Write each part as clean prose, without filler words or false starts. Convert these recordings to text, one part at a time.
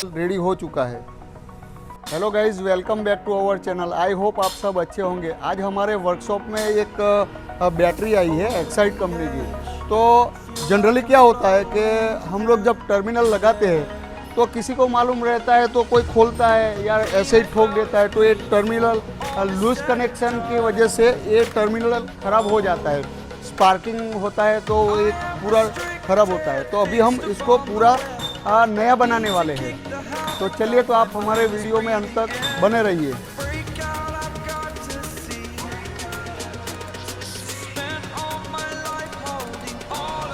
Ready हो चुका है। Hello guys, welcome back to our channel. I hope आप सब अच्छे होंगे। आज हमारे वर्कशॉप में एक बैटरी आई है एक्साइड कंपनी की। तो जनरली क्या होता है कि हम लोग जब टर्मिनल लगाते हैं तो किसी को मालूम रहता है तो कोई खोलता है या ऐसे ही ठोक देता है, तो ये टर्मिनल लूज कनेक्शन की वजह से ये टर्मिनल ख़राब हो जाता है, स्पार्किंग होता है तो ये पूरा ख़राब होता है। तो अभी हम इसको पूरा नया बनाने वाले हैं। तो चलिए, तो आप हमारे वीडियो में अंत तक बने रहिए।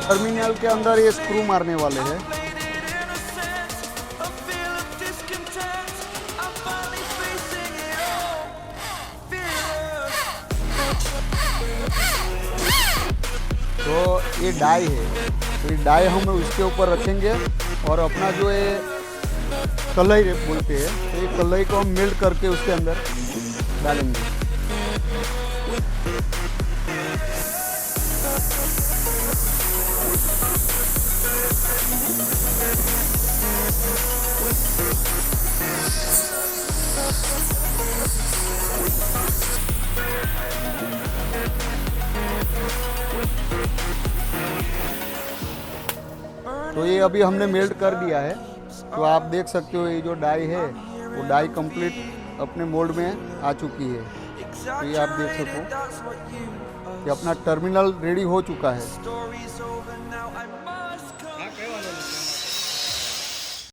टर्मिनल के अंदर ये स्क्रू मारने वाले हैं। तो ये डाई है, तो ये डाई हम उसके ऊपर रखेंगे और अपना जो ये कलई बोलते हैं, तो ये कलई को हम मेल्ट करके उसके अंदर डालेंगे। तो ये अभी हमने मेल्ट कर दिया है। तो आप देख सकते हो ये जो डाई है वो डाई कंप्लीट अपने मोल्ड में आ चुकी है। तो ये आप देख सको कि अपना टर्मिनल रेडी हो चुका है।